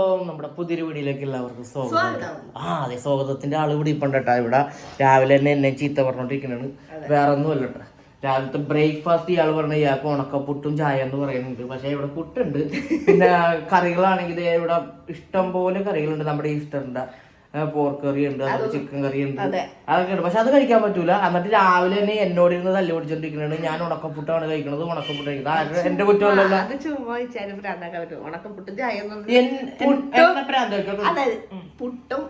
നമ്മുടെ പുതിയൊരു വീഡിയോയിലേക്ക് എല്ലാവർക്കും സ്വാഗതം. അതെ, സ്വാഗതത്തിന്റെ ആള് ഇവിടെ ഇപ്പം കേട്ടാ. ഇവിടെ രാവിലെ തന്നെ എന്നെ ചീത്ത പറഞ്ഞോണ്ടിരിക്കണാണ്. വേറെ ഒന്നും അല്ലട്ടാ, രാവിലത്തെ ബ്രേക്ക്ഫാസ്റ്റ് ഇയാൾ പറഞ്ഞ ഇയാൾക്ക് ഉണക്കപ്പുട്ടും ചായ എന്ന് പറയുന്നുണ്ട്. പക്ഷെ ഇവിടെ പുട്ടുണ്ട്. പിന്നെ കറികളാണെങ്കിൽ ഇവിടെ ഇഷ്ടം പോലെ കറികളുണ്ട്. നമ്മുടെ ഈസ്റ്ററിന്റെ പോർക്ക് കറി ഉണ്ട്, ചിക്കൻ കറി ഉണ്ട്, അതൊക്കെ ഉണ്ട്. പക്ഷെ അത് കഴിക്കാൻ പറ്റൂല. എന്നിട്ട് രാവിലെ തന്നെ എന്നോട് ഇരുന്ന് തല്ലി പിടിച്ചോണ്ടിരിക്കുന്നത് ഞാൻ ഉണക്കപ്പുട്ടാണ് കഴിക്കുന്നത്, ഉണക്കപ്പുട്ട് കഴിക്കുന്നത്. എന്റെ കുറ്റമല്ലല്ലോ. പുട്ടും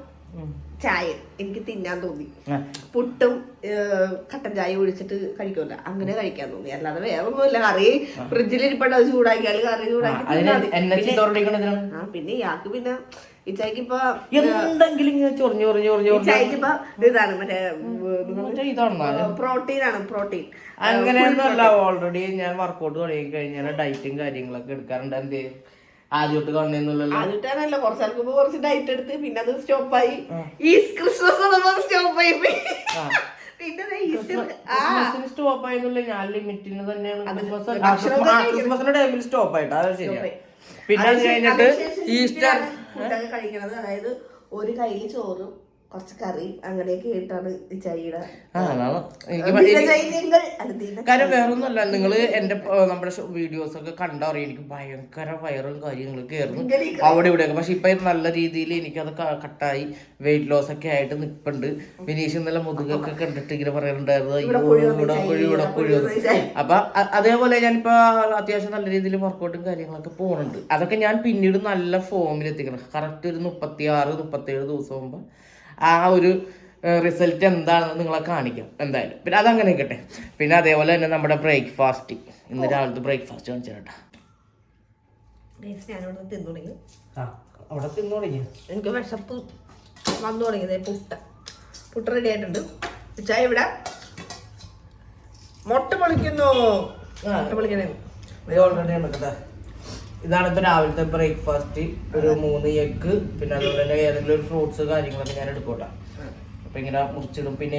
ചായ എനിക്ക് തിന്നാൻ തോന്നി. പുട്ടും കട്ടൻ ചായ ഒഴിച്ചിട്ട് കഴിക്കൂല, അങ്ങനെ കഴിക്കാൻ തോന്നി. അല്ലാതെ വേറെ ഒന്നുമില്ല. കറി ഫ്രിഡ്ജിലിരിപ്പണ്ട, അത് ചൂടാക്കിയാൽ കറി ചൂടാക്കി. പിന്നെ ഇയാൾക്ക് പിന്നെ ഇച്ചായിക്ക് ഇപ്പൊ എന്തെങ്കിലും ഇതാണ് മറ്റേ പ്രോട്ടീൻ അങ്ങനെയൊന്നുമല്ല. ഓൾറെഡി ഞാൻ വർക്കൗട്ട് തുടങ്ങി കഴിഞ്ഞാൽ ഡയറ്റും കാര്യങ്ങളൊക്കെ എടുക്കാറുണ്ട്. എന്ത് ആദ്യമായിട്ട് കാണുന്നില്ലല്ലോ. ആദ്യമായിട്ടാണല്ലോ, കുറച്ചാൾക്ക് കുറച്ച് ഡയറ്റ് എടുത്ത് പിന്നെ അത് സ്റ്റോപ്പായി. ഈ ക്രിസ്മസ് സ്റ്റോപ്പായി. പിന്നെ സ്റ്റോപ്പായെന്നില്ല, ഞാൻ ലിമിറ്റിന് തന്നെയാണ് ക്രിസ്മസിന്റെ ടൈമിൽ സ്റ്റോപ്പ് ആയിട്ട്. അത് ശരിയാണ്. പിന്നെ അത് കഴിഞ്ഞിട്ട് ഈസ്റ്റർ ഫുഡൊക്കെ കഴിക്കണത്, അതായത് ഒരു കയ്യില് ചോറും കുറച്ച് കറി അങ്ങനെയൊക്കെ ആയിട്ടാണ് ഈ ചൈയുടെ. കാര്യം വേറൊന്നുമല്ല, നിങ്ങള് എന്റെ നമ്മുടെ വീഡിയോസ് ഒക്കെ കണ്ടറിയാം. എനിക്ക് ഭയങ്കര വയറും കാര്യങ്ങളൊക്കെ ആയിരുന്നു അവിടെ ഇവിടെയൊക്കെ. പക്ഷെ ഇപ്പൊ നല്ല രീതിയിൽ എനിക്കത് കട്ടായി വെയിറ്റ് ലോസ് ഒക്കെ ആയിട്ട് നിൽപ്പുണ്ട്. വിനീഷ് ഇന്നലെ മുതുകൊക്കെ കണ്ടിട്ട് ഇങ്ങനെ പറയുന്നുണ്ടായിരുന്നു, ഇവിടെ കുഴി. അപ്പൊ അതേപോലെ ഞാനിപ്പോ അത്യാവശ്യം നല്ല രീതിയിൽ വർക്കൗട്ടും കാര്യങ്ങളൊക്കെ പോകുന്നുണ്ട്. അതൊക്കെ ഞാൻ പിന്നീട് നല്ല ഫോമിൽ എത്തിക്കണം. കറക്റ്റ് ഒരു 36-37 ദിവസം മുമ്പ് ആ ഒരു റിസൾട്ട് എന്താണെന്ന് നിങ്ങളെ കാണിക്കാം എന്തായാലും. പിന്നെ അതങ്ങനെ നിൽക്കട്ടെ. പിന്നെ അതേപോലെ തന്നെ നമ്മുടെ ബ്രേക്ക്ഫാസ്റ്റ്, ഇന്ന് രാവിലത്തെ ബ്രേക്ക്ഫാസ്റ്റ് കാണിച്ചു കേട്ടാ. അവിടെ തിന്നു തുടങ്ങി. എനിക്ക് വിശപ്പ് വന്നു തുടങ്ങിയത്. പുട്ട് റെഡി ആയിട്ടുണ്ട്. ചായ ഇവിടെ മുട്ട പൊളിക്കുന്നു. ഇതാണ് ഇപ്പൊ രാവിലത്തെ ബ്രേക്ക്ഫാസ്റ്റ്. ഒരു 3 എഗ്, പിന്നെ അതുപോലെ തന്നെ ഏതെങ്കിലും ഒരു ഫ്രൂട്ട്സ് കാര്യങ്ങളൊക്കെ ഞാൻ എടുക്കോട്ടെ. അപ്പൊ ഇങ്ങനെ മുറിച്ചിടും. പിന്നെ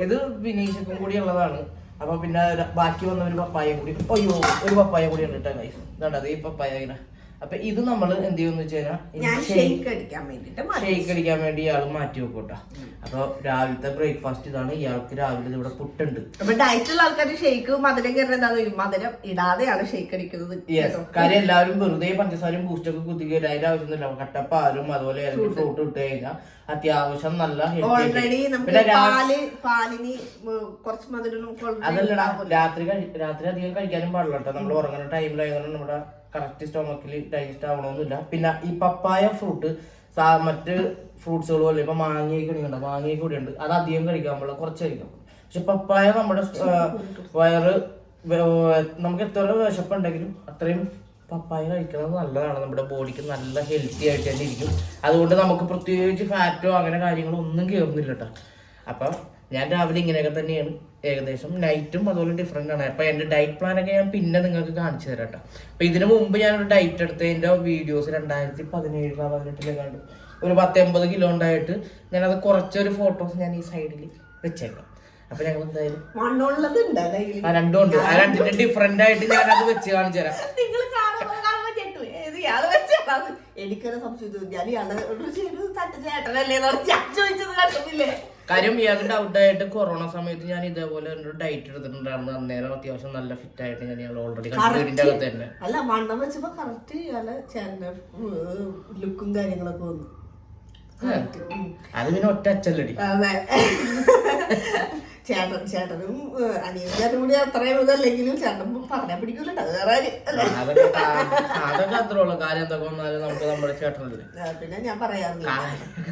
ഇത് വിനീഷക്കും കൂടി ഉള്ളതാണ്. അപ്പൊ പിന്നെ ബാക്കി വന്ന ഒരു പപ്പായ കൂടി, ഒരു പപ്പായ കൂടി ഉണ്ട് കേട്ടോ. ഇതാണ് അത്, ഈ പപ്പായ ഇങ്ങനെ. അപ്പൊ ഇത് നമ്മൾ എന്ത് ചെയ്യുമെന്ന് വെച്ച് കഴിഞ്ഞാൽ ഷെയ്ക്ക് അടിക്കാൻ വേണ്ടി ഇയാൾ മാറ്റി വെക്കും കേട്ടോ. അപ്പൊ രാവിലത്തെ ബ്രേക്ക്ഫാസ്റ്റ് ഇതാണ്. ഇയാൾക്ക് രാവിലെ ഇവിടെ പുട്ടുണ്ട്. ഡയറ്റുള്ള ആൾക്കാർ ഷെയ്ക്ക് മധുരം ഇടാതെയാണ് ഷെയ്ക്ക് അടിക്കുന്നത്. കാര്യം എല്ലാവരും വെറുതെ പഞ്ചസാരയും ബൂസ്റ്റൊക്കെ കുത്തിക്കുക, അതിന്റെ ആവശ്യമൊന്നുമില്ല. കട്ടപ്പാലും അതുപോലെ ഏതെങ്കിലും ഫ്രൂട്ട് ഇട്ട് കഴിഞ്ഞാൽ അത്യാവശ്യം നല്ല ഓൾറെഡി പാലിന് കുറച്ച് മധുരം. അതല്ലടാ, രാത്രി അധികം കഴിക്കാനും പാടില്ല കേട്ടോ. നമ്മൾ ഉറങ്ങുന്ന ടൈമിലായതുകൊണ്ട് നമ്മുടെ കറക്റ്റ് സ്റ്റൊമക്കിൽ ഡൈജസ്റ്റ് ആവണമെന്നില്ല. പിന്നെ ഈ പപ്പായ ഫ്രൂട്ട് മറ്റ് ഫ്രൂട്ട്സുകൾ പോലെ ഇപ്പൊ മാങ്ങയൊക്കെ കൂടി ഉണ്ട്. അത് അധികം കഴിക്കാൻ പാടില്ല, കുറച്ച് കഴിക്കാൻ പാടില്ല. പക്ഷെ പപ്പായ നമ്മുടെ വയറ്, നമുക്ക് എത്ര വിശപ്പുണ്ടെങ്കിലും അത്രയും പപ്പായ കഴിക്കുന്നത് നല്ലതാണ്. നമ്മുടെ ബോഡിക്ക് നല്ല ഹെൽത്തി ആയിട്ട് തന്നെ ഇരിക്കും. അതുകൊണ്ട് നമുക്ക് പ്രത്യേകിച്ച് ഫാറ്റോ അങ്ങനെ കാര്യങ്ങളോ ഒന്നും കയറുന്നില്ല കേട്ടോ. അപ്പൊ ഞാൻ രാവിലെ ഇങ്ങനെയൊക്കെ തന്നെയാണ്. ഏകദേശം നൈറ്റും അതുപോലെ ഡിഫറെന്റ് ആണ്. അപ്പൊ എന്റെ ഡയറ്റ് പ്ലാനൊക്കെ ഞാൻ പിന്നെ നിങ്ങൾക്ക് കാണിച്ചു തരാം കേട്ടോ. അപ്പൊ ഇതിനു മുമ്പ് ഞാനൊരു ഡയറ്റ് എടുത്തതിന്റെ വീഡിയോസ് 2017-18 ഒരു 10-80 കിലോ ഉണ്ടായിട്ട് ഞാനത് കുറച്ചൊരു ഫോട്ടോസ് ഞാൻ ഈ സൈഡിൽ വെച്ചേക്കാം. അപ്പൊ ഞങ്ങൾ എന്തായാലും രണ്ടും ഉണ്ട്. ആ രണ്ടിന്റെ ഡിഫറെന്റ് ആയിട്ട് ഞാനത് വെച്ച് കാണിച്ചു തരാം. എനിക്കൊരു സംശയം, ചേട്ടനല്ലേ കാര്യം ഇയാൾക്ക് ഡൗട്ടായിട്ട് കൊറോണ സമയത്ത് ഞാൻ ഇതേപോലെ ഒരു ഡയറ്റ് എടുത്തിട്ടുണ്ടായിരുന്നു. അന്നേരം അത്യാവശ്യം നല്ല ഫിറ്റ് ആയിട്ട് ഞാൻ ഓൾറെഡി വീടിന്റെ അകത്ത് തന്നെ. അല്ല, വണ്ണം വെച്ചപ്പോ കറക്റ്റ് ലുക്കും കാര്യങ്ങളൊക്കെ വന്നു. അത് പിന്നെ ഒറ്റ അച്ചല്ലടി. ചേട്ടനും അനിയനും കൂടി അത്രയും ഇതല്ലെങ്കിലും ചേട്ടൻ പറഞ്ഞാൽ പിടിക്കൂലോ. അത് വേറെ അതൊക്കെ അത്ര ഉള്ളു. കാര്യം എന്തൊക്കെ വന്നാലും നമുക്ക് നമ്മുടെ ചേട്ടനല്ലേ. പിന്നെ ഞാൻ പറയാറില്ല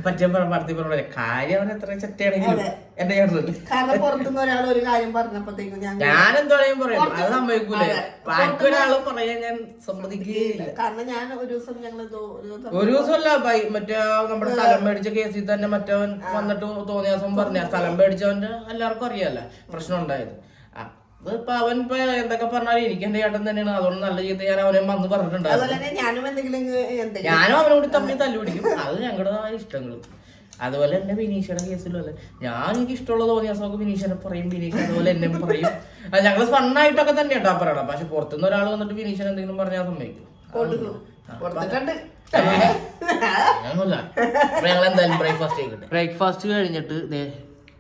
പറ്റിയ നടത്തി പറഞ്ഞ കാര്യം അവൻ എത്ര ചെറ്റയാണെങ്കിലും എന്റെ ചേട്ടനല്ലേ. കാരണം പുറത്തുനിന്ന് ഒരാൾ ഒരു കാര്യം പറഞ്ഞപ്പോഴത്തേക്കും ഞാനെന്തോടെയും പറയും, അത് സമ്മതിക്കൂലേ. ബാക്കി ഒരാള് പറയാൻ ഞാൻ സമ്മതിക്കുകയില്ല. കാരണം ഞാൻ ഒരു ദിവസം ഒരു ദിവസമല്ല, മറ്റേ നമ്മുടെ സ്ഥലം മേടിച്ച കേസിൽ തന്നെ മറ്റവൻ വന്നിട്ട് തോന്നിയ ദിവസം പറഞ്ഞ സ്ഥലം മേടിച്ചവന്റെ എല്ലാവർക്കും അറിയാല്ല പ്രശ്നം ഉണ്ടായത്. അതിപ്പോ അവൻ ഇപ്പൊ എന്തൊക്കെ പറഞ്ഞാലും എനിക്ക് എന്റെ ചേട്ടൻ തന്നെയാണ്. അതുകൊണ്ട് നല്ല ചീത്ത ഞാൻ അവനെ വന്ന് പറഞ്ഞിട്ടുണ്ടായിരുന്നു. ഞാനും അവനോട് തമ്മിൽ തല്ലുപിടിക്കും. അത് ഞങ്ങളുടേതായ ഇഷ്ടങ്ങൾ. അതുപോലെ തന്നെ വിനീഷയുടെ കേസിലും അല്ലേ, ഞാൻ എനിക്ക് ഇഷ്ടമുള്ള തോന്നിയ ദിവസമൊക്കെ വിനീഷനെ പറയും, വിനീഷ് അതുപോലെ എന്നെ പറയും. ഞങ്ങള് ഫണ്ണായിട്ടൊക്കെ തന്നെ കേട്ടോ പറയണം. പക്ഷെ പുറത്തുനിന്ന് ഒരാൾ വന്നിട്ട് ഫിനിഷൻ എന്തെങ്കിലും പറഞ്ഞാൽ സമ്മതിക്കും. ഞങ്ങൾ എന്തായാലും ബ്രേക്ക്ഫാസ്റ്റ് ചെയ്യട്ടെ. ബ്രേക്ക്ഫാസ്റ്റ് കഴിഞ്ഞിട്ട്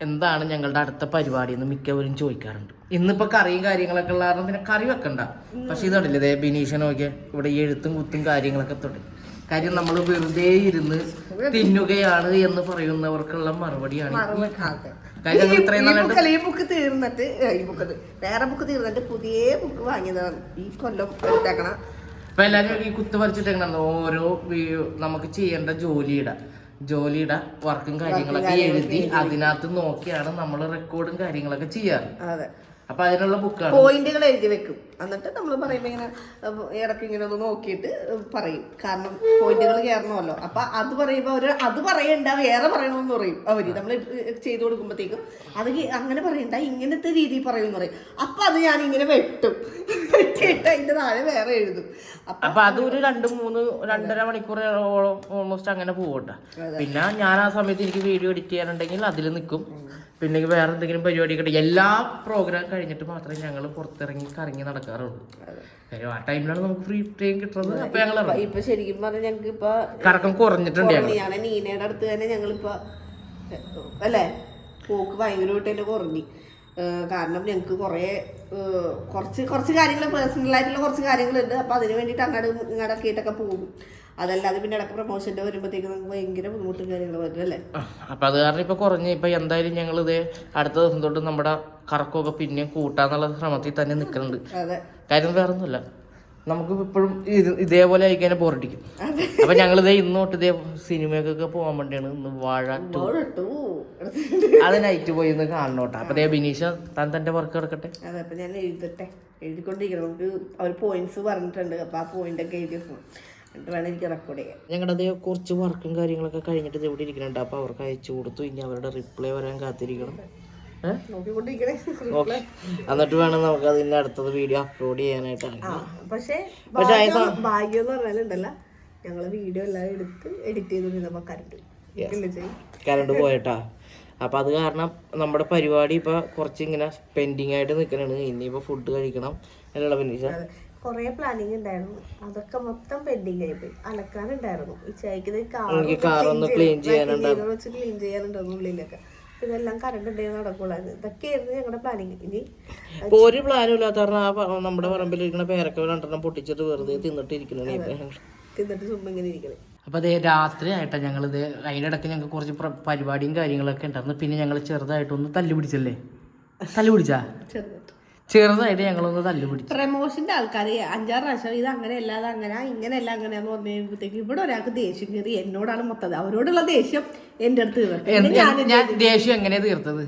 എന്താണ് ഞങ്ങളുടെ അടുത്ത പരിപാടി എന്ന് മിക്കവരും ചോദിക്കാറുണ്ട്. ഇന്നിപ്പോ കറിയും കാര്യങ്ങളൊക്കെ ഉള്ള കാരണം പിന്നെ കറി വെക്കണ്ട. പക്ഷെ ഇത് കണ്ടില്ലേ ബിനീഷ നോക്കിയ ഇവിടെ എഴുത്തും കുത്തും കാര്യങ്ങളൊക്കെ തുടങ്ങി. കാര്യം നമ്മൾ വെറുതെ ഇരുന്ന് തിന്നുകയാണ് എന്ന് പറയുന്നവർക്കുള്ള മറുപടിയാണ്. ഈ ബുക്ക് തീർന്നിട്ട് വേറെ ബുക്ക് തീർന്നിട്ട് പുതിയ ബുക്ക് വാങ്ങിയതാണ് ഈ കൊല്ലം എടുത്തേക്കണം. അപ്പൊ എല്ലാരും ഈ കുത്ത് പറിച്ചിട്ട് ഓരോ നമുക്ക് ചെയ്യേണ്ട ജോലിയുടെ വർക്കും കാര്യങ്ങളൊക്കെ എഴുതി അതിനകത്ത് നോക്കിയാണ് നമ്മൾ റെക്കോർഡും കാര്യങ്ങളൊക്കെ ചെയ്യാറ്. അപ്പൊ അതിനുള്ള ബുക്കാണ്. പോയിന്റുകൾ എഴുതി വെക്കും. എന്നിട്ട് നമ്മൾ പറയുമ്പോ ഇങ്ങനെ ഇടയ്ക്ക് ഇങ്ങനെ ഒന്ന് നോക്കിയിട്ട് പറയും. കാരണം പോയിന്റുകൾ കയറണമല്ലോ. അപ്പൊ അത് പറയുമ്പോ അവര് അത് പറയണ്ട വേറെ പറയണമെന്ന് പറയും അവര്. നമ്മൾ ചെയ്തു കൊടുക്കുമ്പോഴത്തേക്കും അത് അങ്ങനെ പറയണ്ട ഇങ്ങനത്തെ രീതിയിൽ പറയുമെന്ന് പറയും. അപ്പൊ അത് ഞാൻ ഇങ്ങനെ വെട്ടിയിട്ട് അതിന്റെ താഴെ വേറെ എഴുതും. അപ്പൊ അത് ഒരു 2-2.5 മണിക്കൂർ ഓൾമോസ്റ്റ് അങ്ങനെ പോകട്ടെ. പിന്നെ ഞാൻ ആ സമയത്ത് എനിക്ക് വീഡിയോ എഡിറ്റ് ചെയ്യാനുണ്ടെങ്കിൽ അതിൽ നിൽക്കും. പിന്നെ വേറെ എന്തെങ്കിലും പരിപാടി കിട്ടും. എല്ലാ പ്രോഗ്രാം കഴിഞ്ഞിട്ട് മാത്രമേ ഞങ്ങൾ പുറത്തിറങ്ങി കറങ്ങി നടക്കാറുള്ളൂ. ആ ടൈമിലാണ് നമുക്ക് ഫ്രീ ടൈം കിട്ടുന്നത്. അപ്പൊ ഞങ്ങൾ ഇപ്പൊ ശരിക്കും പറഞ്ഞാൽ ഞങ്ങൾക്ക് ഇപ്പൊ കറക്കം കുറഞ്ഞിട്ടുണ്ട്. നീനയുടെ അടുത്ത് തന്നെ ഞങ്ങളിപ്പോ അല്ലേ പോക്ക് ഭയങ്കരമായിട്ട് തന്നെ കുറഞ്ഞു. കാരണം ഞങ്ങൾക്ക് കുറച്ച് കാര്യങ്ങൾ പേഴ്സണലായിട്ടുള്ള കുറച്ച് കാര്യങ്ങളുണ്ട്. അപ്പോൾ അതിന് വേണ്ടിയിട്ട് അങ്ങോട്ടൊക്കെ ആയിട്ടൊക്കെ പോകും. അതല്ലാതെ പിന്നെ ഇടയ്ക്ക് പ്രൊമോഷൻ്റെ വരുമ്പോഴത്തേക്ക് നമുക്ക് ഭയങ്കര ബുദ്ധിമുട്ടും കാര്യങ്ങൾ വരും അല്ലേ. അപ്പം അത് കാരണം ഇപ്പോൾ കുറഞ്ഞ് ഇപ്പം എന്തായാലും ഞങ്ങൾ അടുത്ത ദിവസം തൊട്ട് നമ്മുടെ കറക്കമൊക്കെ പിന്നെയും കൂട്ടാന്നുള്ള ശ്രമത്തിൽ തന്നെ നിൽക്കുന്നുണ്ട്. കാര്യം വേറെ ഒന്നുമില്ല, നമുക്ക് ഇപ്പോഴും ഇതേപോലെ ആയിക്കാൻ ബോറടിക്കും. അപ്പൊ ഞങ്ങളിത് ഇന്നോട്ട് സിനിമക്കൊക്കെ പോകാൻ വേണ്ടിയാണ് ഇന്ന് വാഴ 2 അത് നൈറ്റ് പോയി ഒന്ന് കാണണോട്ടെ. അപ്പൊ ബിനീഷ താൻ തന്റെ വർക്ക് കിടക്കട്ടെ. അതെ, അപ്പൊ ഞാൻ എഴുതിക്കൊണ്ടിരിക്കണം. നമുക്ക് അവർ പോയിന്റ്സ് പറഞ്ഞിട്ടുണ്ട്. അപ്പൊ ആ പോയിന്റ് ഒക്കെ എഴുതി എന്നിട്ട് വേണം എനിക്ക് റെക്കോർഡ് ചെയ്യാൻ. ഞങ്ങളുടെ കുറച്ച് വർക്കും കാര്യങ്ങളൊക്കെ കഴിഞ്ഞിട്ട് ഇവിടെ ഇരിക്കുന്നുണ്ട്. അപ്പൊ അവർക്ക് അയച്ചു കൊടുത്തു. ഇനി അവരുടെ റിപ്ലൈ വരാൻ കാത്തിരിക്കണം. എന്നിട്ട് വേണം നമുക്ക് അതിന്റെ അടുത്തത് വീഡിയോ അപ്ലോഡ് ചെയ്യാനായിട്ടാണ്. പക്ഷെ ഭാഗ്യം എന്ന് പറഞ്ഞാലുണ്ടല്ല, ഞങ്ങള് വീഡിയോ എല്ലാം എടുത്ത് എഡിറ്റ് ചെയ്തോണ്ടിരുന്നപ്പോ കറണ്ട് പോയിട്ടാ. അപ്പൊ അത് കാരണം നമ്മുടെ പരിപാടി ഇപ്പൊ കുറച്ചിങ്ങനെ പെൻഡിങ് ആയിട്ട് നിൽക്കണാണ്. ഇനിയിപ്പോ ഫുഡ് കഴിക്കണം എന്നുള്ള ഫിനിഷ കൊറേ പ്ലാനിങ് ഉണ്ടായിരുന്നു. അതൊക്കെ മൊത്തം പെൻഡിങ് ആയിപ്പോയി. അലക്കാനുണ്ടായിരുന്നു, ഈ കാറൊന്ന് ക്ലീൻ ചെയ്യാനുണ്ടായിരുന്നു ഉള്ളിലൊക്കെ. ഇതെല്ലാം കറണ്ട് ഉണ്ടെങ്കിൽ നടക്കുള്ളായിരുന്നു. ഇതൊക്കെയായിരുന്നു ഞങ്ങളുടെ പ്ലാനിങ്. ഇനി ഒരു പ്ലാനും ഇല്ലാത്ത കാരണം നമ്മുടെ പറമ്പിലിരിക്കുന്ന പേരൊക്കെ 2 പൊട്ടിച്ചിട്ട് വെറുതെ തിന്നിട്ട് ചുമ്മാ ഇങ്ങനെ ഇരിക്കണേ. അപ്പൊ രാത്രി ആയിട്ടാ ഞങ്ങളിത് അതിനിടയ്ക്ക് ഞങ്ങൾക്ക് കുറച്ച് പരിപാടിയും കാര്യങ്ങളൊക്കെ ഉണ്ടായിരുന്നു. പിന്നെ ഞങ്ങൾ ചെറുതായിട്ടൊന്ന് തല്ലുപിടിച്ചല്ലേ. തല്ലുപിടിച്ചാ ചെറുതായിട്ട് ഞങ്ങളൊന്ന് തല്ലുപിടിച്ചു. പ്രമോഷന്റെ ആൾക്കാര് 5-6 പ്രാവശ്യം ഇത് അങ്ങനെയല്ല അത് അങ്ങനെ ഇങ്ങനെയല്ല അങ്ങനെയാന്ന് പറഞ്ഞു കഴിയുമ്പോഴത്തേക്ക് ഇവിടെ ഒരാൾക്ക് ദേഷ്യം കയറി. എന്നോടാണ് മൊത്തം അവരോടുള്ള ദേഷ്യം എന്റെ അടുത്ത് തീർത്തത്. ഞാൻ ദേഷ്യം എങ്ങനെയാ തീർത്തത്?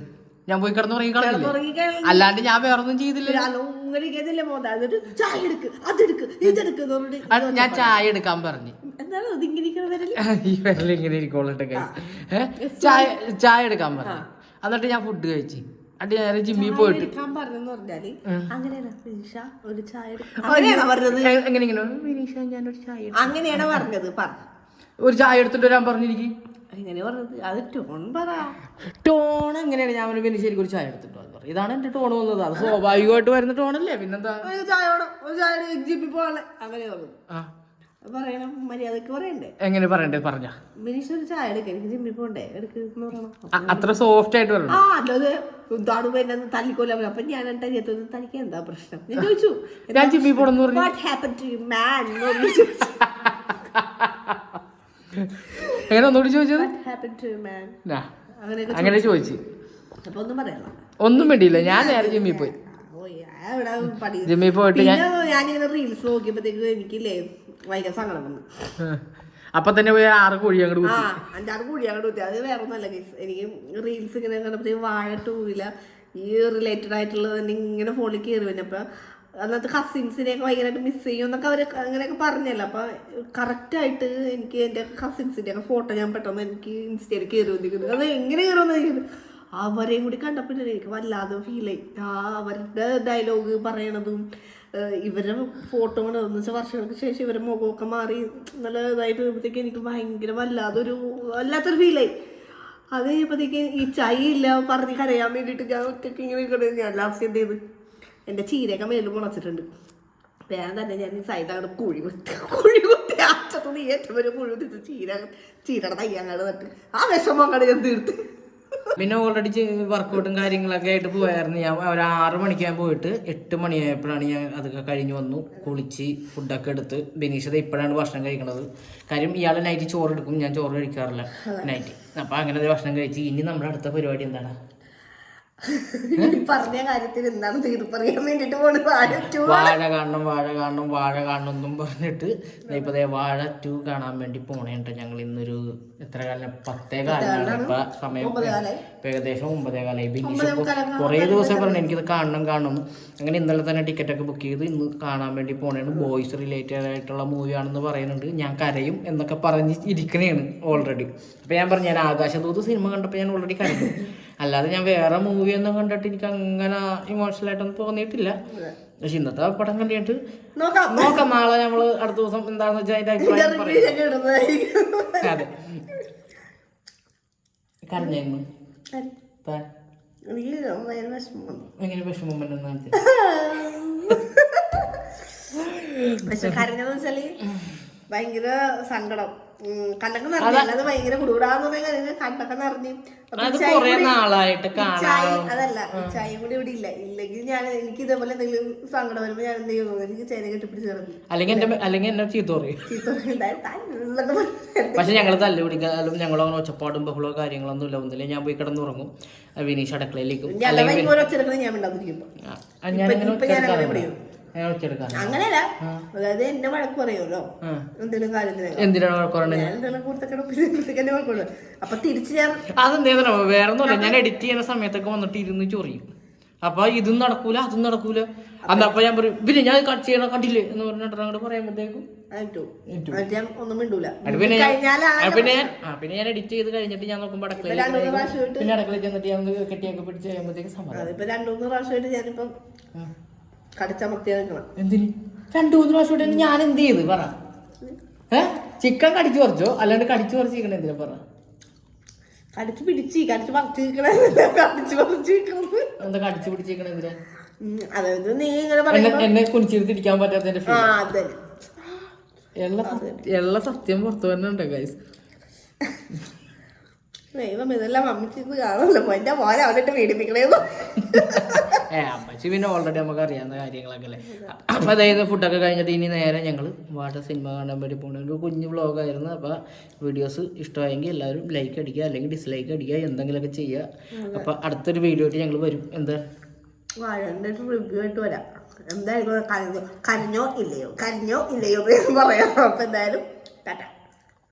ഞാൻ പോയി കിടന്നുറങ്ങിക്കളഞ്ഞില്ല, അല്ലാണ്ട് ഞാൻ വേറൊന്നും ചെയ്തില്ല. ചായ എടുക്ക്, അതെടുക്ക്, ഇതെടുക്ക്. ഞാൻ ചായ എടുക്കാൻ പറഞ്ഞു. എന്താണ് അതിങ്ങനെ ഈ വിരൽ ഇങ്ങനെ ഇരിക്കോളട്ടെ. ചായ എടുക്കാൻ പറഞ്ഞു. എന്നിട്ട് ഞാൻ ഫുഡ് കഴിച്ചു. നേരെ ജിമ്മിൽ പോയിട്ട് അങ്ങനെയാണ് പറഞ്ഞത്. ഒരു ചായ എടുത്തിട്ട് വരാൻ പറഞ്ഞിരിക്കും. ടോൺ എങ്ങനെയാണ്? ഞാൻ പിന്നെ ശരിക്കും ഒരു ചായ എടുത്തിട്ട് വന്നു. ഇതാണ് എന്റെ ടോൺ വന്നത്. അത് സ്വാഭാവികമായിട്ട് വരുന്ന ടോണല്ലേ. പിന്നെന്താ പറയണം, മര്യാദക്ക് പറയണ്ടേ? എങ്ങനെ പറയണ്ടേ? പറഞ്ഞ ചായ എടുക്ക, എനിക്ക് ജിമ്മിൽ പോണ്ടേ, എടുക്കുന്നു പറയണം. അത്ര സോഫ്റ്റ് ആയിട്ട് പറയണം. അല്ലാതെ എന്താണ് പിന്നെ തല്ലിക്കൊല്ലാൻ. അപ്പൊ ഞാൻ തനിക്ക് എന്താ പ്രശ്നം ഞാൻ ചോദിച്ചു. ഞാൻ ജിമ്മിൽ പോണെന്ന് പറഞ്ഞു. എങ്ങനെ ഒന്നുകൂടി ചോദിച്ചത്? അങ്ങനെ ചോദിച്ചു. അപ്പൊ ഒന്നും പറയാം, ഒന്നും വേണ്ടിയില്ല. ഞാൻ നേരെ ജിമ്മിൽ പോയി. ജിമ്മിൽ പോയിട്ട് ഞാനിങ്ങനെ റീൽസ് നോക്കിയപ്പോഴത്തേക്ക് എനിക്കില്ലേ ഭയങ്കര സങ്കടം വന്നു. അപ്പൊ തന്നെ പോയി 6 കോഴി അങ്ങോട്ട് 5-6 കോഴി അങ്ങോട്ട് കുത്തി. അത് വേറെ ഒന്നല്ല കേസ്. എനിക്ക് റീൽസ് ഇങ്ങനെ കണ്ടപ്പോഴത്തേക്ക് വാഴ 2 ഈ റിലേറ്റഡ് ആയിട്ടുള്ളത് തന്നെ ഇങ്ങനെ ഫോണിൽ കയറി വന്നപ്പോ അന്നത്തെ കസിൻസിനെയൊക്കെ ഭയങ്കരമായിട്ട് മിസ് ചെയ്യും എന്നൊക്കെ അവർ അങ്ങനെയൊക്കെ പറഞ്ഞല്ലോ. അപ്പൊ കറക്റ്റായിട്ട് എനിക്ക് എൻ്റെ കസിൻസിൻ്റെ ഒക്കെ ഫോട്ടോ ഞാൻ പെട്ടെന്ന് എനിക്ക് ഇൻസ്റ്റയിൽ കയറി വന്നിരിക്കുന്നത്. അത് എങ്ങനെ കയറി വന്നിരിക്കുന്നത് അവരെയും കൂടി കണ്ടപ്പോൾ എനിക്ക് വല്ലാതെ ഫീലായി. അവരുടെ ഡയലോഗ് പറയണതും ഇവരുടെ ഫോട്ടോ എന്ന് വെച്ചാൽ വർഷങ്ങൾക്ക് ശേഷം ഇവരുടെ മുഖമൊക്കെ മാറി നല്ല ഇതായിട്ട് വരുമ്പോഴത്തേക്ക് എനിക്ക് ഭയങ്കര വല്ലാത്തൊരു ഫീലായി. അത് കഴിയുമ്പോഴത്തേക്ക് ഈ ചായ ഇല്ല പറഞ്ഞ് കരയാൻ വേണ്ടിയിട്ട് ഞാൻ ഒറ്റയ്ക്ക് ഇങ്ങനെ ഞാൻ ലാസ്റ്റ് എന്ത് ചെയ്ത് എൻ്റെ ചീരയൊക്കെ മേളിൽ മുളച്ചിട്ടുണ്ട്. ഞാൻ തന്നെ ഞാൻ സൈഡാണ് കുഴി കുത്തി ആറ്റത്തുനിന്ന് ഏറ്റവും വരെ കുഴി കുത്തിട്ട് ചീരയുടെ തയ്യാങ്ങാട് നട്ട് ആ വിഷമം അങ്ങോട്ട് ഞാൻ തീർത്ത്. പിന്നെ ഓൾറെഡി വർക്കൗട്ടും കാര്യങ്ങളൊക്കെ ആയിട്ട് പോയായിരുന്നു. ഞാൻ ഒരു 6 മണിക്ക് ഞാൻ പോയിട്ട് 8 മണിയായപ്പോഴാണ് ഞാൻ അതൊക്കെ കഴിഞ്ഞ് വന്നു, കുളിച്ച് ഫുഡൊക്കെ എടുത്ത്. ബിനീഷത് ഇപ്പോഴാണ് ഭക്ഷണം കഴിക്കണത്. കാര്യം ഇയാൾ നൈറ്റ് ചോറ് എടുക്കും, ഞാൻ ചോറ് കഴിക്കാറില്ല നൈറ്റ്. അപ്പം അങ്ങനെ ഭക്ഷണം കഴിച്ച് ഇനി നമ്മുടെ അടുത്ത പരിപാടി എന്താണ്? പറഞ്ഞ കാര്യത്തിൽ എന്താണ് തീർപ്പറിയാൻ വേണ്ടിട്ട് വാഴ കാണണം എന്നും പറഞ്ഞിട്ട് ഇപ്പൊ വാഴ 2 കാണാൻ വേണ്ടി പോണേട്ടോ. ഞങ്ങൾ ഇന്നൊരു എത്ര കാലം 10:15 ഇപ്പൊ സമയം ഏകദേശം 9:15. ബിനീഷ് കുറേ ദിവസം പറഞ്ഞു എനിക്കിത് കാണണം. അങ്ങനെ ഇന്നലെ തന്നെ ടിക്കറ്റൊക്കെ ബുക്ക് ചെയ്ത് ഇന്ന് കാണാൻ വേണ്ടി പോണേണ്. ബോയ്സ് റിലേറ്റഡ് ആയിട്ടുള്ള മൂവിയാണെന്ന് പറയുന്നുണ്ട്. ഞാൻ കരയും എന്നൊക്കെ പറഞ്ഞ് ഇരിക്കണേണ് ഓൾറെഡി. അപ്പൊ ഞാൻ പറഞ്ഞു, ഞാൻ ആകാശദൂത് സിനിമ കണ്ടപ്പോൾ ഞാൻ ഓൾറെഡി കരഞ്ഞു. അല്ലാതെ ഞാൻ വേറെ മൂവിയൊന്നും കണ്ടിട്ട് എനിക്ക് അങ്ങനെ ഇമോഷണൽ ആയിട്ടൊന്നും തോന്നിയിട്ടില്ല. പക്ഷെ ഇന്നത്തെ പടം കണ്ടിട്ട് നോക്കാം. നാളെ നമ്മള് അടുത്ത ദിവസം എന്താണെന്ന് വെച്ചാൽ അതിന്റെ അഭിപ്രായം പറയാം. അതെ, കരഞ്ഞായിരുന്നു. എങ്ങനെ വിഷമം പറ്റുന്ന പക്ഷെ കരഞ്ഞെന്ന് വെച്ചാല് ഭയങ്കര സങ്കടം. കണ്ടൊക്കെ നിറഞ്ഞു. അത് ഭയങ്കര കുടുകൂടാന്ന് പറഞ്ഞ കണ്ടൊക്കെ നിറഞ്ഞു. അതല്ല, ചായ കൂടി ഇവിടെ ഇല്ലെങ്കിൽ ഞാൻ എനിക്ക് ഇതേപോലെ എന്തെങ്കിലും സങ്കടം വരുമ്പോ ഞാൻ എന്ത് ചെയ്യുന്നു, എനിക്ക് ചേന കെട്ടിപ്പിടിച്ച് കിടന്നു. അല്ലെങ്കിൽ എന്നെ ചീത്ത പറയും. പക്ഷെ ഞങ്ങൾ തല്ല് പിടിക്കാലും ഞങ്ങൾ അങ്ങനെ ഒച്ചപ്പാടും ബഹളോ കാര്യങ്ങളൊന്നും ഇല്ല. ഒന്നില്ലേ ഞാൻ പോയി കിടന്നുറങ്ങും, വിനീഷ് അടുക്കളയിലേക്കും. അങ്ങനെയല്ല, അതായത് എന്നെ വഴക്ക് പറയുമല്ലോ എന്തെങ്കിലും കാര്യത്തിന്. എന്തിനാണ് വഴക്ക് പറയുന്നത്? അപ്പൊ തിരിച്ച് ഞാൻ അതെന്താ വേറെ ഒന്നുമില്ല. ഞാൻ എഡിറ്റ് ചെയ്യുന്ന സമയത്തൊക്കെ വന്നിട്ട് ഇരുന്ന് ചൊറിയും. അപ്പൊ ഇതും നടക്കൂല അതും നടക്കൂല. അപ്പൊ ഞാൻ പറയും പിന്നെ ഞാൻ കട്ട് ചെയ്യണം കണ്ടില്ലേ എന്ന് പറഞ്ഞിട്ട് അങ്ങോട്ട് പറയുമ്പോഴത്തേക്കും ഒന്നും മിണ്ടൂല. പിന്നെ ഞാൻ എഡിറ്റ് ചെയ്ത് കഴിഞ്ഞിട്ട് ഞാൻ നോക്കുമ്പോ അടുക്കളയിൽ പിന്നെ അടുക്കളയിൽ ചെന്നിട്ട് ഞാൻ കെട്ടിയൊക്കെ പിടിച്ച് കഴിയുമ്പോഴത്തേക്കും സമാധാനം. ഇപ്പൊ 2-3 പ്രാവശ്യമായിട്ട് ഞാനിപ്പം കടിച്ചമർത്തി നിൽക്കണം. എന്തിന് 2-3 പ്രാവശ്യമായിട്ട് ഞാൻ എന്ത് ചെയ്ത് പറ? ചിക്കൻ കടിച്ചു പറിച്ചോ അല്ലാണ്ട് കടിച്ചു പറിച്ചിരിക്കണ എന്തിനാ പറ? കടിച്ചു പറിച്ചിരിക്കണ എന്താ കടിച്ചു പിടിച്ചിരിക്കണ എന്തിനാ? അതായത് നീ ഇങ്ങനെ എന്നെ കുനിച്ചിരുത്തിരിക്കാൻ പറ്റാത്തതിന്റെ എല്ലാ സത്യം പുറത്തു തന്നെ ഗൈസ്. ദൈവം ഇതെല്ലാം അമ്മച്ചിന്ന് കാണുമല്ലോ. എന്റെ മോനെ അവന്നിട്ട് പീഡിപ്പിക്കണേന്ന്. അമ്മച്ചി പിന്നെ ഓൾറെഡി നമുക്ക് അറിയാവുന്ന കാര്യങ്ങളൊക്കെ അല്ലേ. അപ്പൊ അതായത് ഫുഡൊക്കെ കഴിഞ്ഞിട്ട് ഇനി നേരെ ഞങ്ങൾ വാഴ സിനിമ കാണാൻ വേണ്ടി പോകുന്ന ഒരു കുഞ്ഞു വ്ളോഗായിരുന്നു. അപ്പൊ വീഡിയോസ് ഇഷ്ടമായെങ്കിൽ എല്ലാവരും ലൈക്ക് അടിക്കുക അല്ലെങ്കിൽ ഡിസ്ലൈക്ക് അടിക്കുക എന്തെങ്കിലുമൊക്കെ ചെയ്യുക. അപ്പൊ അടുത്തൊരു വീഡിയോ ആയിട്ട് ഞങ്ങൾ വരും. എന്താ വാഴന്റെ റിവ്യൂ ആയിട്ട് വരാം. എന്തായാലും കരഞ്ഞോ ഇല്ലയോ എന്ന് പറയാം. അപ്പൊ എന്തായാലും ടാറ്റ.